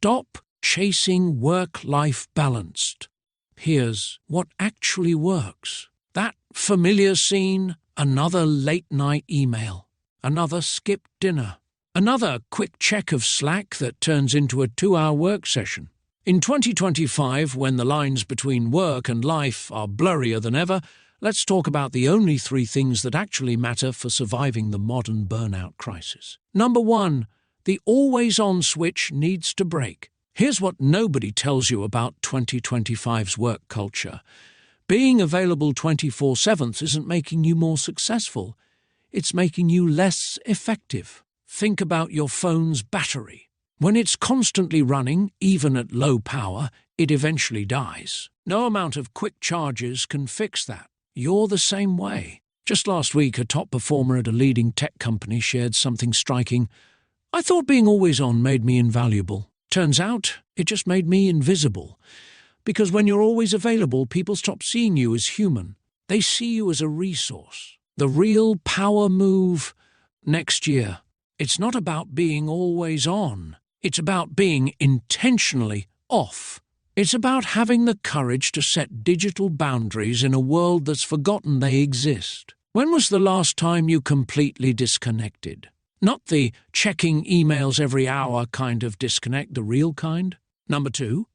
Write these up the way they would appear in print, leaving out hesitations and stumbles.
Stop chasing work-life balanced. Here's what actually works. That familiar scene, another late-night email, another skipped dinner, another quick check of Slack that turns into a 2-hour work session. In 2025, when the lines between work and life are blurrier than ever, let's talk about the only 3 things that actually matter for surviving the modern burnout crisis. Number 1, the always-on switch needs to break. Here's what nobody tells you about 2025's work culture. Being available 24/7 isn't making you more successful. It's making you less effective. Think about your phone's battery. When it's constantly running, even at low power, it eventually dies. No amount of quick charges can fix that. You're the same way. Just last week, a top performer at a leading tech company shared something striking. I thought being always on made me invaluable. Turns out, it just made me invisible. Because when you're always available, people stop seeing you as human. They see you as a resource. The real power move next year. It's not about being always on. It's about being intentionally off. It's about having the courage to set digital boundaries in a world that's forgotten they exist. When was the last time you completely disconnected? Not the checking emails every hour kind of disconnect, the real kind. Number 2,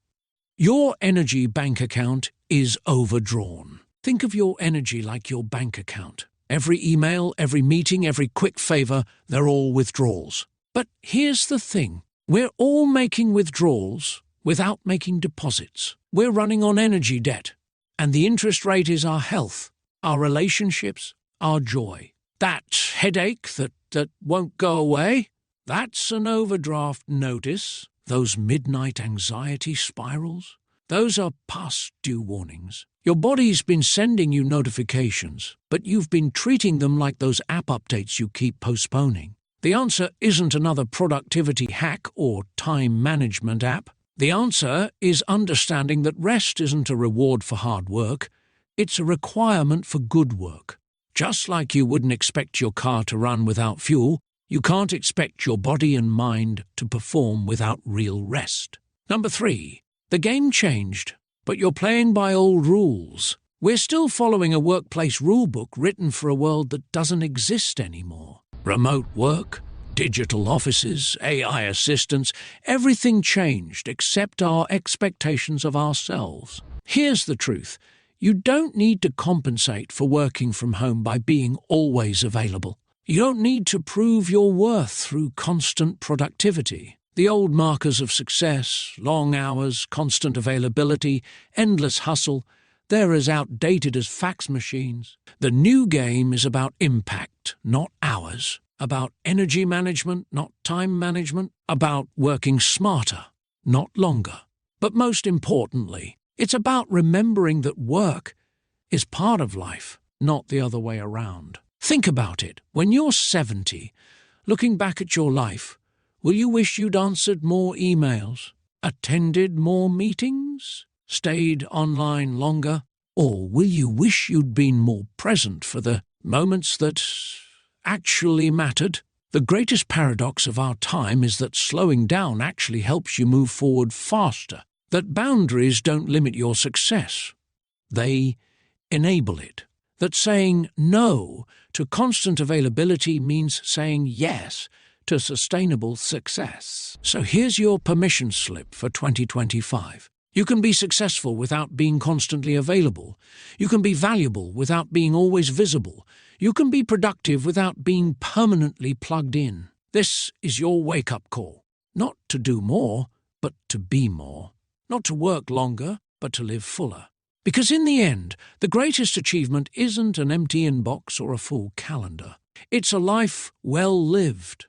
your energy bank account is overdrawn. Think of your energy like your bank account. Every email, every meeting, every quick favor, they're all withdrawals. But here's the thing. We're all making withdrawals without making deposits. We're running on energy debt. And the interest rate is our health, our relationships, our joy. That headache that won't go away, that's an overdraft notice. Those midnight anxiety spirals, those are past due warnings. Your body's been sending you notifications, but you've been treating them like those app updates you keep postponing. The answer isn't another productivity hack or time management app. The answer is understanding that rest isn't a reward for hard work, it's a requirement for good work. Just like you wouldn't expect your car to run without fuel, you can't expect your body and mind to perform without real rest. Number 3, the game changed, but you're playing by old rules. We're still following a workplace rulebook written for a world that doesn't exist anymore. Remote work, digital offices, AI assistants, everything changed except our expectations of ourselves. Here's the truth. You don't need to compensate for working from home by being always available. You don't need to prove your worth through constant productivity. The old markers of success, long hours, constant availability, endless hustle, they're as outdated as fax machines. The new game is about impact, not hours. About energy management, not time management. About working smarter, not longer. But most importantly, it's about remembering that work is part of life, not the other way around. Think about it. When you're 70, looking back at your life, will you wish you'd answered more emails, attended more meetings, stayed online longer? Or will you wish you'd been more present for the moments that actually mattered? The greatest paradox of our time is that slowing down actually helps you move forward faster. That boundaries don't limit your success. They enable it. That saying no to constant availability means saying yes to sustainable success. So here's your permission slip for 2025. You can be successful without being constantly available. You can be valuable without being always visible. You can be productive without being permanently plugged in. This is your wake-up call. Not to do more, but to be more. Not to work longer, but to live fuller. Because in the end, the greatest achievement isn't an empty inbox or a full calendar. It's a life well lived.